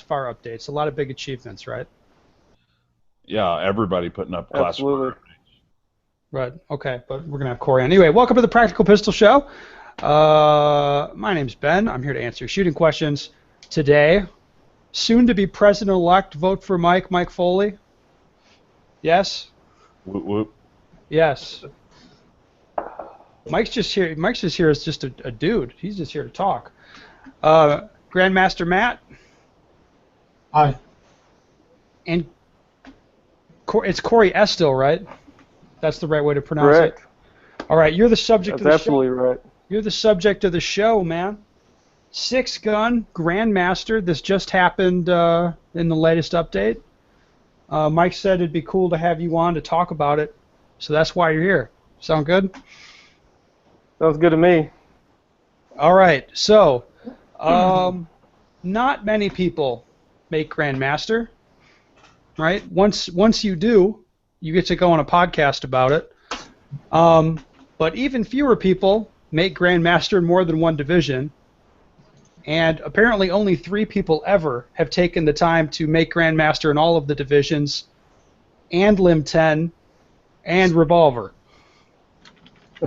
classifier updates. A lot of big achievements, right? Yeah, everybody putting up classifier. Right. Okay, but we're gonna have Corey on. Anyway, welcome to the Practical Pistol Show. My name's Ben. I'm here to answer your shooting questions today. Soon to be president-elect, vote for Mike Foley. Yes. Whoop whoop. Yes. Mike's just here. Mike's just here as just a dude. He's just here to talk. Grandmaster Matt. Hi. And it's Corey Estill, right? That's the right way to pronounce Correct. it. All right, you're the subject That's of the show. absolutely right. You're the subject of the show, man. 6-gun Grandmaster. This just happened in the latest update. Mike said it'd be cool to have you on to talk about it, so that's why you're here. Sound good? Sounds good to me. All right, so not many people make Grandmaster, right? Once you do, you get to go on a podcast about it. But even fewer people make Grandmaster in more than one division, and apparently only 3 people ever have taken the time to make Grandmaster in all of the divisions, and Lim 10, and Revolver.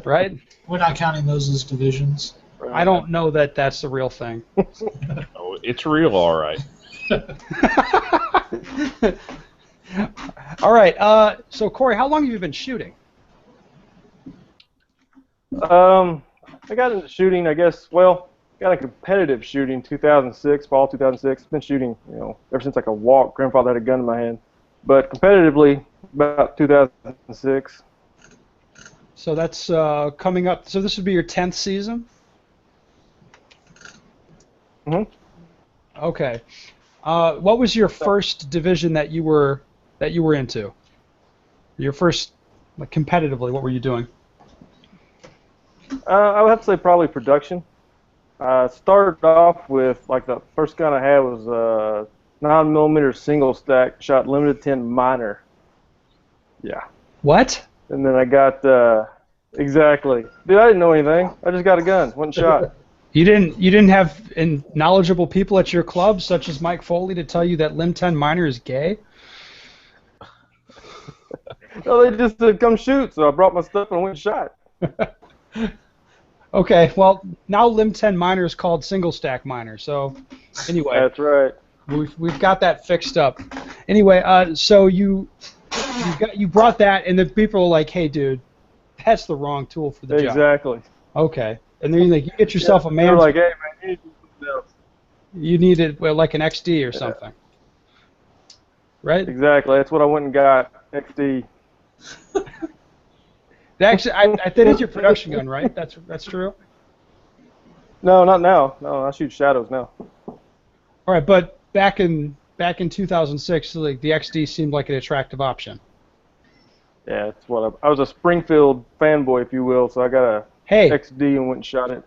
Right? We're not counting those as divisions. I don't know that that's the real thing. Oh, it's real, all right. All right. So Corey, how long have you been shooting? I got into shooting, I guess. Well, got into competitive shooting 2006, fall 2006. Been shooting, ever since I could walk. Grandfather had a gun in my hand, but competitively about 2006. So that's coming up. So this would be your 10th season. Mhm. Okay. What was your first division that you were into? Your first, like, competitively, what were you doing? I would have to say probably production. I started off with, like, the first gun I had was a 9mm single stack, shot limited 10 minor. Yeah. What? And then I got, exactly. Dude, I didn't know anything. I just got a gun, went and shot. You didn't have knowledgeable people at your club, such as Mike Foley, to tell you that Lim 10 minor is gay? No, they just said, come shoot, so I brought my stuff and went and shot. Okay, well, now Lim 10 minor is called single stack minor, so anyway. That's right. We've got that fixed up. Anyway, so you brought that, and then people are like, "Hey, dude, that's the wrong tool for the job." Exactly. Okay, and then you get yourself a man. They're like, "Hey, man, you need to do something else." You needed, well, like an XD or something, right? Exactly. That's what I went and got. XD. Actually, that is your production gun, right? That's true. No, not now. No, I shoot shadows now. All right, but back in 2006, like, the XD seemed like an attractive option. Yeah, that's what I was a Springfield fanboy, if you will. So I got a XD and went and shot it.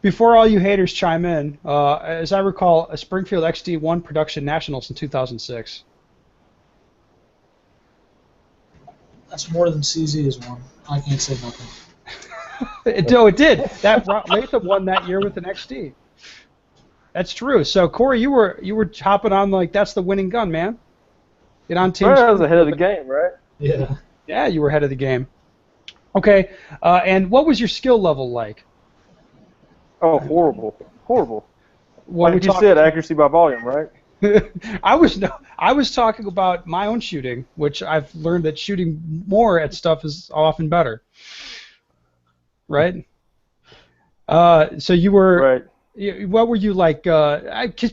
Before all you haters chime in, as I recall, a Springfield XD won production nationals in 2006. That's more than CZ has won. I can't say nothing. it did. That Latham won that year with an XD. That's true. So Corey, you were hopping on like that's the winning gun, man. Get on team. Well, I was ahead of the game, right? Yeah. Yeah, you were ahead of the game. Okay, and what was your skill level like? Oh, horrible, horrible. What like you said, accuracy by volume, right? I was talking about my own shooting, which I've learned that shooting more at stuff is often better. Right? So you were. Right. What were you like? Because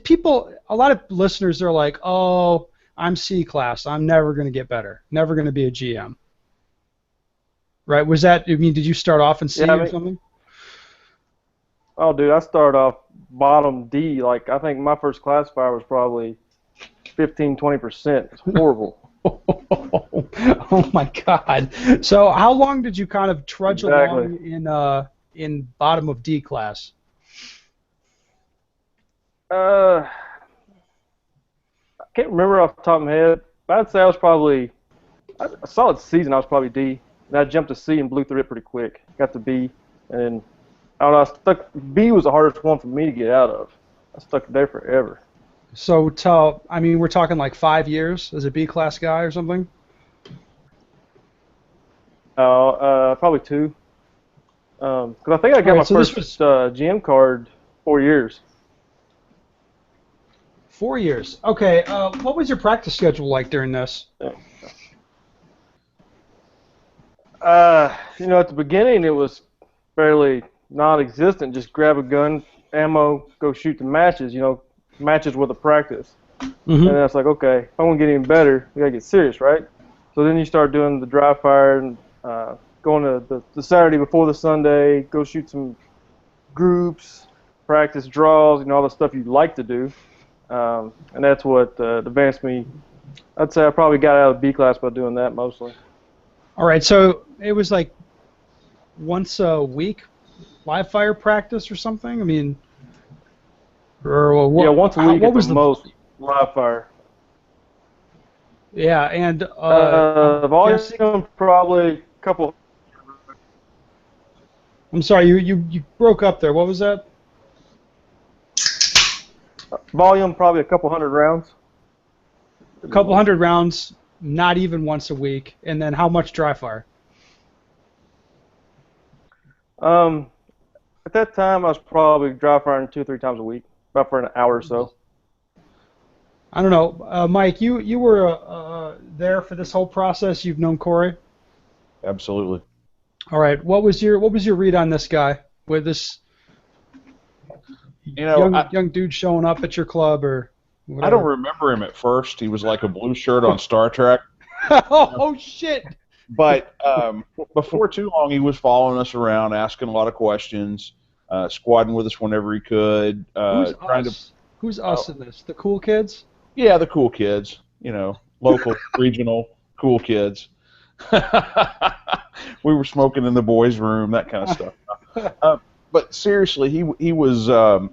a lot of listeners are like, "Oh, I'm C class. I'm never going to get better. Never going to be a GM." Right? Was that? I mean, did you start off in C or something? Oh, dude, I started off bottom D. Like, I think my first classifier was probably 15-20%. It's horrible. Oh my God! So how long did you kind of trudge along in bottom of D class? I can't remember off the top of my head. But I'd say I was probably a solid season. I was probably D. And I jumped to C and blew through it pretty quick. Got to B, and I don't know. B was the hardest one for me to get out of. I stuck there forever. So, I mean, we're talking like 5 years as a B class guy or something. Probably two. Because I think I All got my right, so this first was GM card 4 years. 4 years. Okay, what was your practice schedule like during this? At the beginning it was fairly non-existent. Just grab a gun, ammo, go shoot the matches. Matches with a practice. And Mm-hmm. then it's like, okay, if I want to get even better, we gotta get serious, right? So then you start doing the dry fire and going to the Saturday before the Sunday, go shoot some groups, practice draws, all the stuff you like to do. And that's what advanced me. I'd say I probably got out of B class by doing that mostly. All right, so it was like once a week live fire practice or something. I mean, or what? Yeah, once a week What at the was the? most live fire. Yeah, and I'm guessing. Volume probably a couple. I'm sorry, you broke up there. What was that? Volume probably a couple hundred rounds. A couple hundred rounds, not even once a week, and then how much dry fire? At that time, I was probably dry firing 2 or 3 times a week, about for an hour or so. I don't know, Mike. You were there for this whole process. You've known Corey. Absolutely. All right. What was your read on this guy? With this young dude showing up at your club or whatever? I don't remember him at first. He was like a blue shirt on Star Trek. Oh shit! But before too long, he was following us around, asking a lot of questions, squadding with us whenever he could. Who's trying us? Who's us in this? The cool kids? Yeah, the cool kids. Local, regional, cool kids. We were smoking in the boys' room, that kind of stuff. But seriously, he was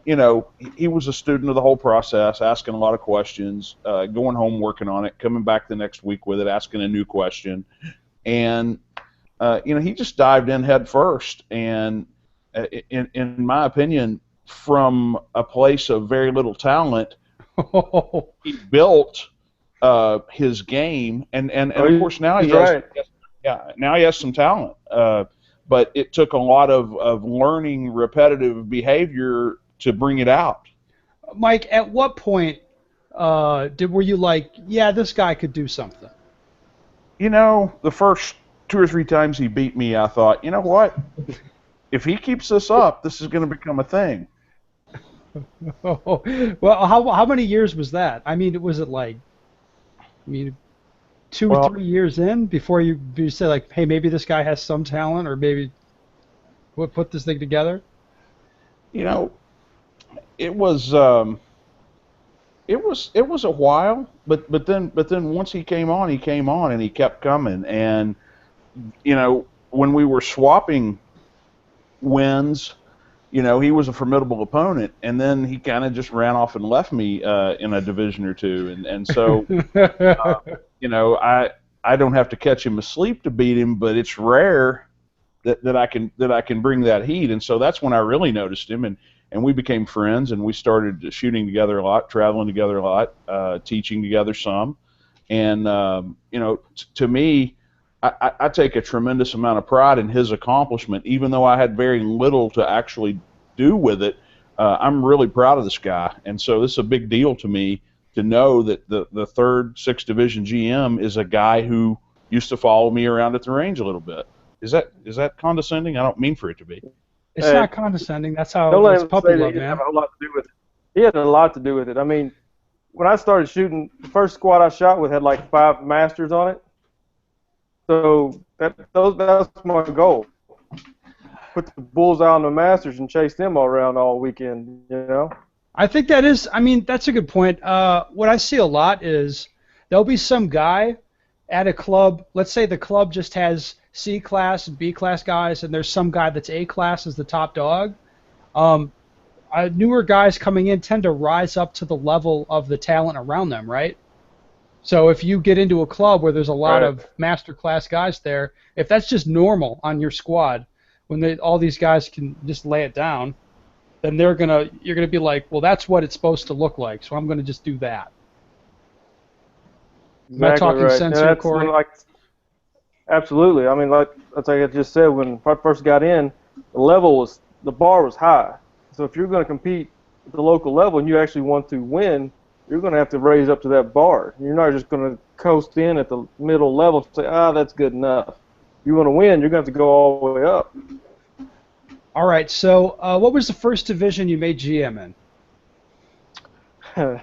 he was a student of the whole process, asking a lot of questions, going home working on it, coming back the next week with it, asking a new question, and he just dived in head first. And in my opinion, from a place of very little talent, he built his game, and of course now he has, now he has some talent. But it took a lot of learning repetitive behavior to bring it out. Mike, at what point were you like, yeah, this guy could do something? The first 2 or 3 times he beat me, I thought, you know what? If he keeps this up, this is going to become a thing. Well, how many years was that? I mean, was it like, 2 or 3 years in before you say like, hey, maybe this guy has some talent, or maybe we'll put this thing together? It was a while, but then once he came on, and he kept coming. And when we were swapping wins, he was a formidable opponent, and then he kind of just ran off and left me in a division or two, and so I don't have to catch him asleep to beat him, but it's rare that I can bring that heat, and so that's when I really noticed him, and we became friends, and we started shooting together a lot, traveling together a lot, teaching together some, and to me, I take a tremendous amount of pride in his accomplishment, even though I had very little to actually do with it. I'm really proud of this guy, and so this is a big deal to me to know that the 3rd, 6th Division GM is a guy who used to follow me around at the range a little bit. Is that condescending? I don't mean for it to be. It's not condescending. That's how it's Don't puppy let him say love, that. He man. had a whole lot to do with it. He had a lot to do with it. I mean, when I started shooting, the first squad I shot with had like 5 masters on it. So that's my goal. Put the bullseye on the masters and chase them all around all weekend, I think that's a good point. What I see a lot is there'll be some guy at a club, let's say the club just has C class and B class guys, and there's some guy that's A class as the top dog. Newer guys coming in tend to rise up to the level of the talent around them, right? So if you get into a club where there's a lot of master class guys there, if that's just normal on your squad, when all these guys can just lay it down, then you're gonna be like, well, that's what it's supposed to look like, so I'm gonna just do that. Am I Exactly talking right. sense And here, that's Corey? like absolutely. I mean, like I just said, when I first got in, the bar was high. So if you're going to compete at the local level and you actually want to win, you're going to have to raise up to that bar. You're not just going to coast in at the middle level and say, that's good enough. You want to win, you're going to have to go all the way up. All right. So, what was the first division you made GM in?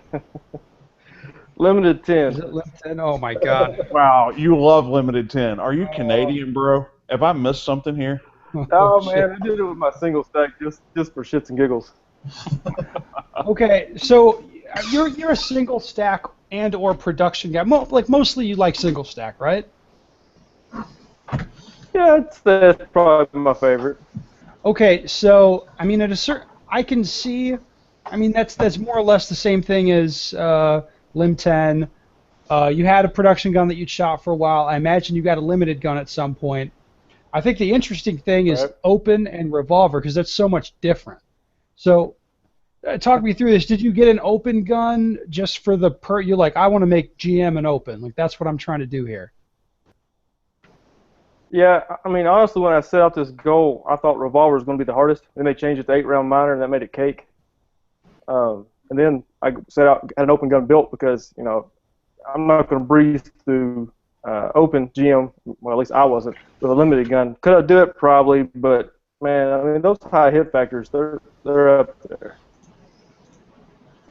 Limited 10. Is it Lipton? Oh my God. Wow, you love Limited 10. Are you Canadian, bro? Have I missed something here? Oh Oh shit. man, I did it with my single stack just for shits and giggles. Okay, so you're a single stack and or production guy. Like mostly you like single stack, right? Yeah, that's probably my favorite. Okay, so I mean, I can see. I mean, that's more or less the same thing as Lim 10. You had a production gun that you'd shot for a while. I imagine you got a limited gun at some point. I think the interesting thing is Right. open and revolver because that's so much different. So, talk me through this. Did you get an open gun just for you're like, I want to make GM and open. Like, that's what I'm trying to do here. Yeah, I mean, honestly, when I set out this goal, I thought revolver was going to be the hardest. Then they changed it to 8-round miner, and that made it cake. And then I set out, had an open gun built because, I'm not going to breeze through open GM. Well, at least I wasn't with a limited gun. Could I do it? Probably, but man, I mean, those high hit factors, they're up there.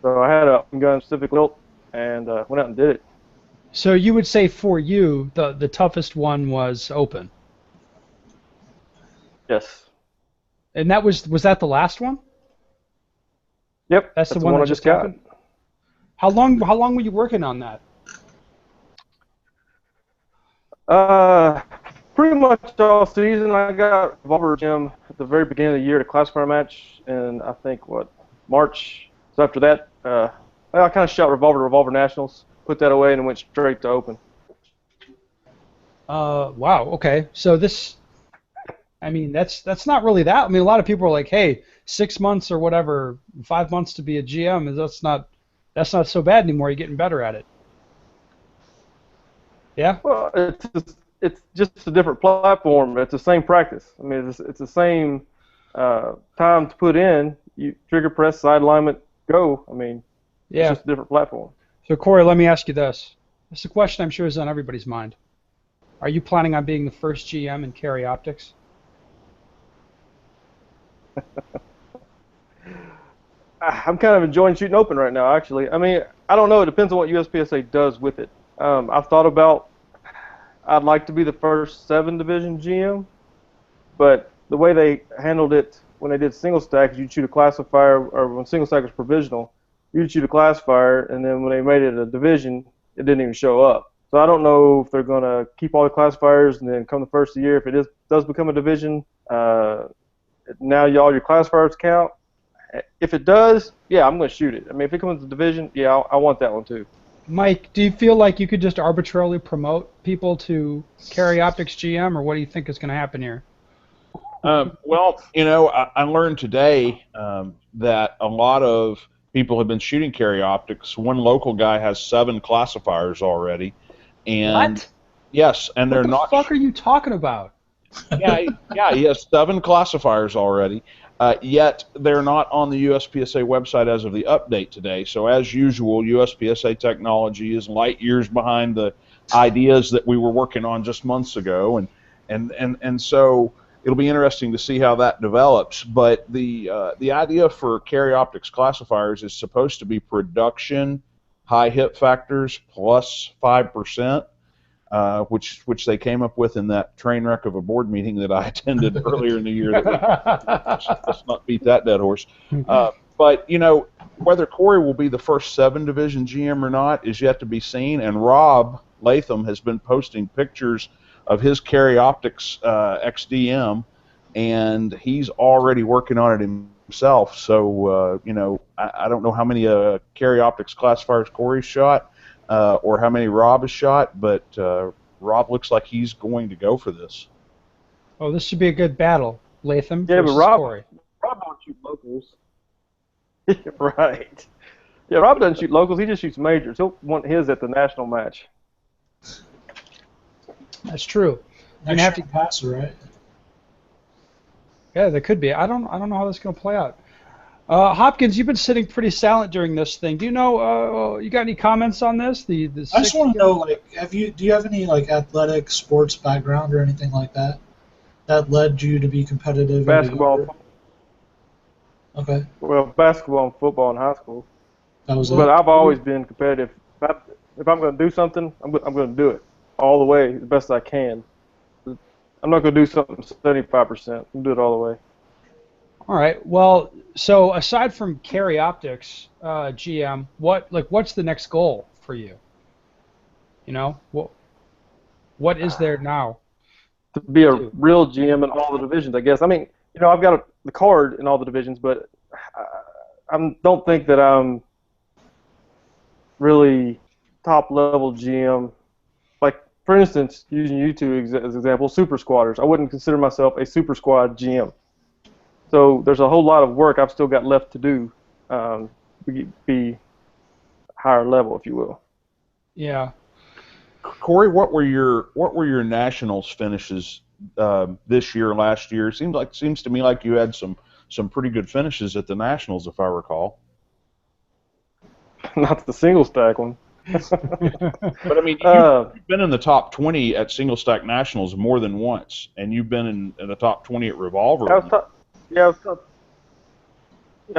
So I had an open gun specifically built and went out and did it. So you would say for you, the toughest one was open, Yes. and was that the last one? Yep. That's the one I that just just got. happened. How long were you working on that? Pretty much all season. I got revolver gym at the very beginning of the year to classifier match, and I think March. So after that, I kind of shot revolver to revolver nationals, put that away, and went straight to open. Wow. Okay. So I mean, that's not really that. I mean, a lot of people are like, hey, 6 months or whatever, 5 months to be a GM, that's not so bad anymore. You're getting better at it. Yeah. Well, it's just a different platform. It's the same practice. I mean, it's the same time to put in. You trigger press, side alignment, go. I mean, it's Yeah. just a different platform. So Corey, let me ask you this. It's a question I'm sure is on everybody's mind. Are you planning on being the first GM in carry optics? I'm kind of enjoying shooting open right now, actually. I mean, I don't know. It depends on what USPSA does with it. I've thought about. I'd like to be the first 7-division GM, but the way they handled it when they did single stack, you'd shoot a classifier, or when single stack was provisional, you'd shoot a classifier, and then when they made it a division, it didn't even show up. So I don't know if they're going to keep all the classifiers, and then come the first of the year, if it does become a division, now all your classifiers count. If it does, yeah, I'm going to shoot it. I mean, if it comes to division, yeah, I want that one too. Mike, do you feel like you could just arbitrarily promote people to carry optics GM, or what do you think is going to happen here? Well, I learned today that a lot of people have been shooting carry optics. One local guy has 7 classifiers already, and What? yes, and they're What the not. fuck are you talking about? Yeah, he has 7 classifiers already. Yet they're not on the USPSA website as of the update today. So as usual, USPSA technology is light years behind the ideas that we were working on just months ago, and so it'll be interesting to see how that develops. But the idea for carry optics classifiers is supposed to be production high hit factors plus 5%. Which they came up with in that train wreck of a board meeting that I attended earlier in the year. Let's not beat that dead horse. But whether Corey will be the first 7-division GM or not is yet to be seen. And Rob Latham has been posting pictures of his carry optics XDM, and he's already working on it himself. So I don't know how many carry optics classifiers Corey's shot. Or how many Rob has shot, but Rob looks like he's going to go for this. Oh, this should be a good battle, Latham Yeah, but versus Rob Corey. don't shoot locals. Right. Yeah, Rob doesn't shoot locals. He just shoots majors. He'll want his at the national match. That's true. You're Next gonna have year to. passer, right? Yeah, there could be. I don't know how this is gonna play out. Hopkins, you've been sitting pretty silent during this thing. Do you know? You got any comments on this? The I just six. want to know, like, do you have any like athletic sports background or anything like that that led you to be competitive at a younger? Basketball, Okay, well, basketball and football in high school. that was But it. I've always been competitive. If I'm going to do something, I'm going to do it all the way, the best I can. I'm not going to do something 75%. I'm do it all the way. All right. Well, so aside from carry optics, GM, what's the next goal for you? You know, what is there now? To be a Do? real GM in all the divisions, I guess. I mean, I've got the card in all the divisions, but I don't think that I'm really top level GM. Like, for instance, using you two as example, super squatters. I wouldn't consider myself a super squad GM. So there's a whole lot of work I've still got left to do to be higher level, if you will. Yeah. Corey, what were your nationals finishes this year, last year? Seems to me like you had some pretty good finishes at the nationals, if I recall. Not the single stack one. But I mean, you've been in the top 20 at single stack nationals more than once, and you've been in the top 20 at Revolver. I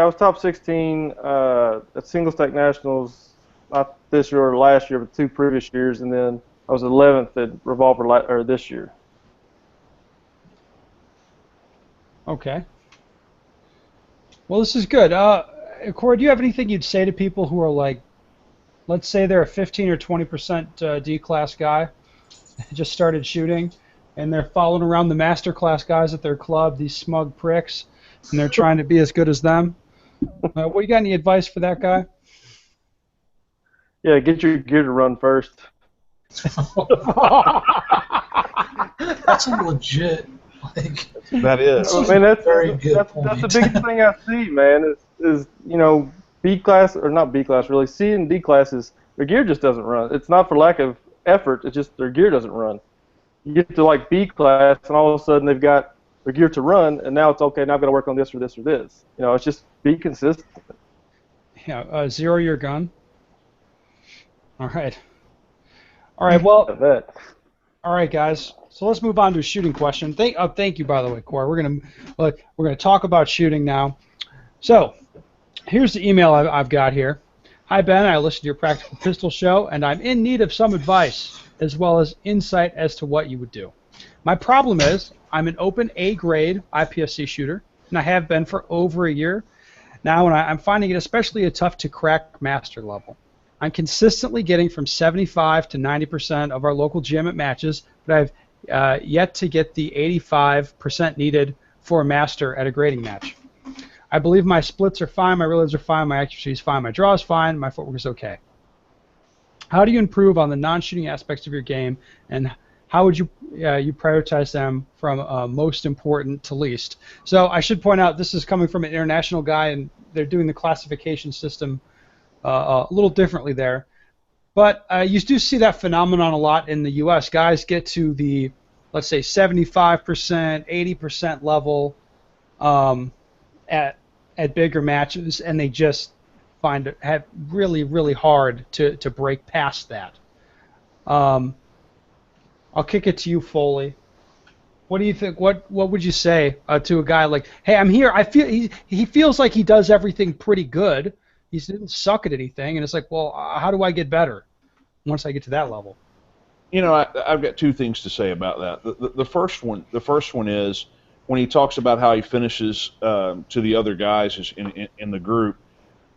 was top 16 at single stack nationals, not this year or last year, but 2 previous years, and then I was 11th at Revolver this year. Okay. Well, this is good. Corey, do you have anything you'd say to people who are like, let's say they're a 15 or 20% D-class guy, just started shooting, and they're following around the master class guys at their club, these smug pricks, and they're trying to be as good as them? What you got any advice for that guy? Yeah, get your gear to run first. That's a legit, like, That is. I mean, that's good that's the point. biggest thing I see, man. Is B class or not B class really, C and D classes, their gear just doesn't run. It's not for lack of effort. It's just their gear doesn't run. You get to like B class, and all of a sudden they've got their gear to run, and now it's okay. Now I've got to work on this or this or this. It's just be consistent. Yeah, zero your gun. All right. All right. Well, That. all right, guys. So let's move on to a shooting question. Thank you, by the way, Corey. We're gonna talk about shooting now. So here's the email I've got here. Hi, Ben. I listened to your Practical Pistol show, and I'm in need of some advice as well as insight as to what you would do. My problem is I'm an open A-grade IPSC shooter, and I have been for over a year now, and I'm finding it especially tough to crack master level. I'm consistently getting from 75 to 90% of our local gym at matches, but I've yet to get the 85% needed for a master at a grading match. I believe my splits are fine, my reloads are fine, my accuracy is fine, my draw is fine, my footwork is okay. How do you improve on the non-shooting aspects of your game, and how would you prioritize them from most important to least? So I should point out this is coming from an international guy, and they're doing the classification system a little differently there. But you do see that phenomenon a lot in the U.S. Guys get to the, let's say, 75%, 80% level at bigger matches, and they just find it really, really hard to break past that. I'll kick it to you, Foley. What do you think? What would you say to a guy like, hey, I'm here. I feel he feels like he does everything pretty good. He didn't suck at anything, and it's like, well, how do I get better once I get to that level? I've got 2 things to say about that. The first one is when he talks about how he finishes to the other guys in the group.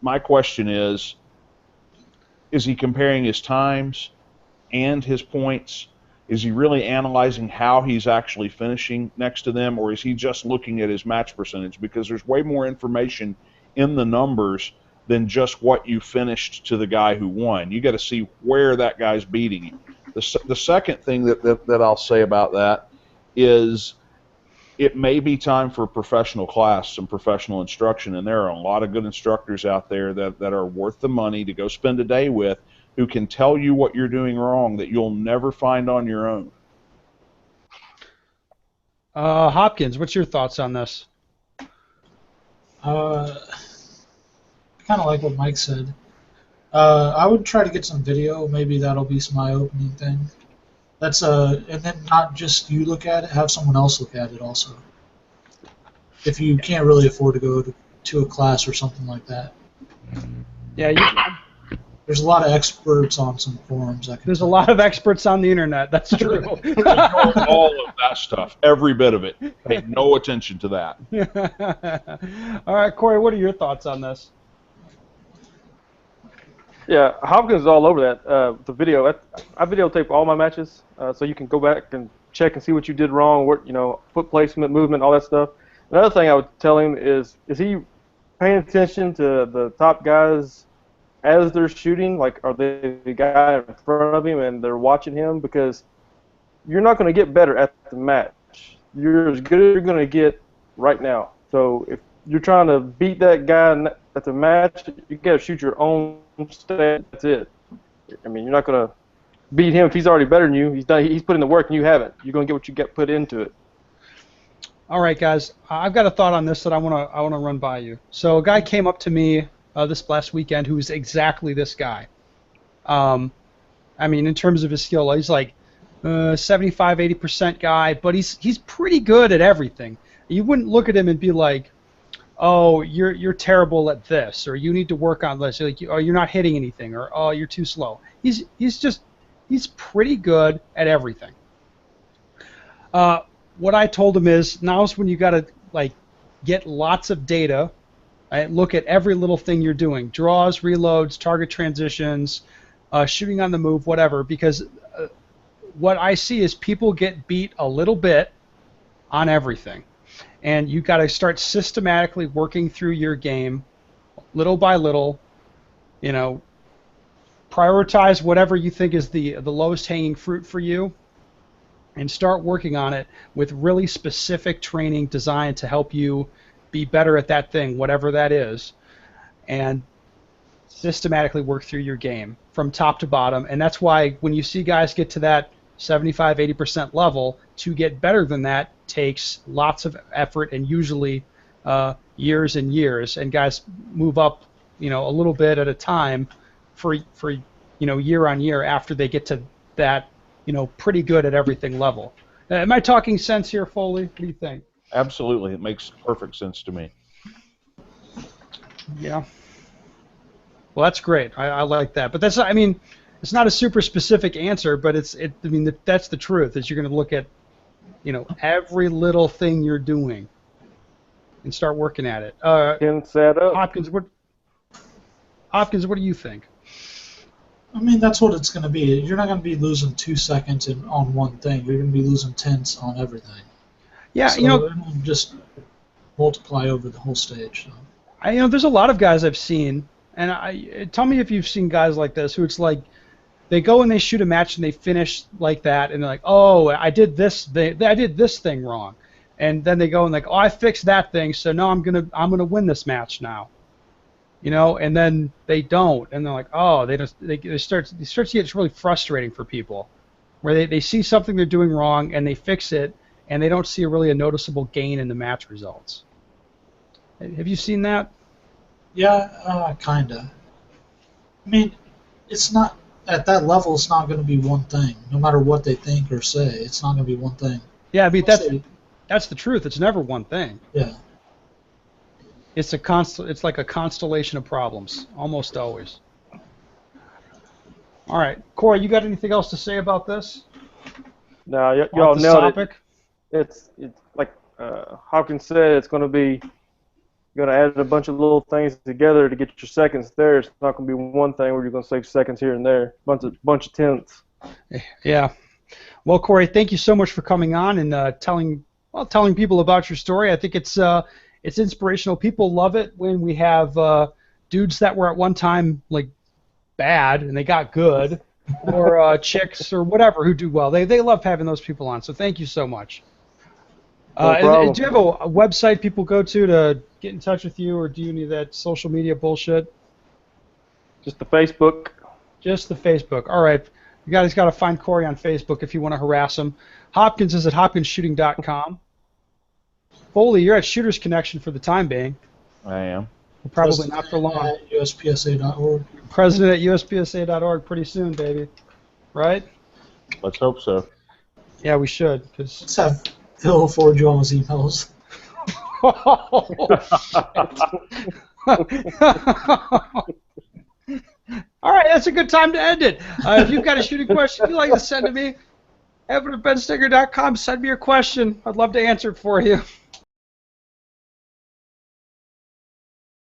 My question is he comparing his times and his points? Is he really analyzing how he's actually finishing next to them, or is he just looking at his match percentage? Because there's way more information in the numbers than just what you finished to the guy who won. You got to see where that guy's beating you. The second thing that I'll say about that is it may be time for a professional class, some professional instruction, and there are a lot of good instructors out there that are worth the money to go spend a day with, who can tell you what you're doing wrong that you'll never find on your own. Hopkins, what's your thoughts on this? Kind of like what Mike said. I would try to get some video. Maybe that'll be some eye-opening thing. That's and then not just you look at it, have someone else look at it also. If you can't really afford to go to a class or something like that. Yeah, there's a lot of experts on some forums. There's a lot of experts on the internet. That's true. All of that stuff, every bit of it. Pay no attention to that. All right, Corey, what are your thoughts on this? Yeah, Hopkins is all over that. The video, I videotape all my matches, so you can go back and check and see what you did wrong, foot placement, movement, all that stuff. Another thing I would tell him is he paying attention to the top guys as they're shooting? Like, are they the guy in front of him and they're watching him? Because you're not going to get better at the match. You're as good as you're going to get right now. So if you're trying to beat that guy at the match, you got to shoot your own stat. That's it. I mean, you're not going to beat him if he's already better than you. He's put in the work and you haven't. You're going to get what you get put into it. All right, guys. I've got a thought on this that I want to run by you. So a guy came up to me this last weekend who was exactly this guy. I mean, in terms of his skill, he's like 75, 80% guy, but he's pretty good at everything. You wouldn't look at him and be like, oh, you're terrible at this, or you need to work on this, like, oh, you're not hitting anything, or oh, you're too slow. He's pretty good at everything. What I told him is, now's when you got to get lots of data, right? Look at every little thing you're doing, draws, reloads, target transitions, shooting on the move, whatever, because what I see is people get beat a little bit on everything. And you got to start systematically working through your game, little by little. Prioritize whatever you think is the lowest hanging fruit for you, and start working on it with really specific training designed to help you be better at that thing, whatever that is, and systematically work through your game from top to bottom. And that's why when you see guys get to that 75, 80% level, to get better than that takes lots of effort and usually years and years. And guys move up, a little bit at a time for year on year after they get to that, pretty good at everything level. Am I talking sense here, Foley? What do you think? Absolutely, it makes perfect sense to me. Yeah. Well, that's great. I like that. But that's, it's not a super specific answer, but that's the truth. Is you're going to look at, every little thing you're doing, and start working at it. Set up. Hopkins, what do you think? I mean, that's what it's going to be. You're not going to be losing 2 seconds on one thing. You're going to be losing tenths on everything. Yeah, so it'll just multiply over the whole stage. So. There's a lot of guys I've seen, and tell me if you've seen guys like this who it's like they go and they shoot a match and they finish like that, and they're like, oh, I did this thing wrong, and then they go and like, oh, I fixed that thing, so now I'm gonna win this match now. And then they don't, and they're like, oh, it starts to get really frustrating for people, where they see something they're doing wrong and they fix it, and they don't see a noticeable gain in the match results. Have you seen that? Yeah, kinda. I mean, it's not at that level. It's not going to be one thing, no matter what they think or say. It's not going to be one thing. Yeah, that's the truth. It's never one thing. Yeah. It's like a constellation of problems, almost always. All right, Corey, you got anything else to say about this? No, y'all nailed topic? It's like Hopkins said. It's going to be you're going to add a bunch of little things together to get your seconds there. It's not going to be one thing where you're going to save seconds here and there. Bunch of tenths. Yeah. Well, Corey, thank you so much for coming on and telling people about your story. I think it's inspirational. People love it when we have dudes that were at one time like bad and they got good, or chicks or whatever who do well. They love having those people on. So thank you so much. problem. Do you have a website people go to get in touch with you, or do you need that social media bullshit? Just the Facebook. Just the Facebook. All right. You guys got to find Corey on Facebook if you want to harass him. Hopkins is at hopkinsshooting.com. Foley, you're at Shooters Connection for the time being. I am. Probably not for long. At USPSA.org. President at USPSA.org pretty soon, baby. Right? Let's hope so. Yeah, we should. Cause... Let's have Phil forward you all his emails. All right, that's a good time to end it. If you've got a shooting question you'd like to send to me, evan@bensticker.com. Send me your question. I'd love to answer it for you.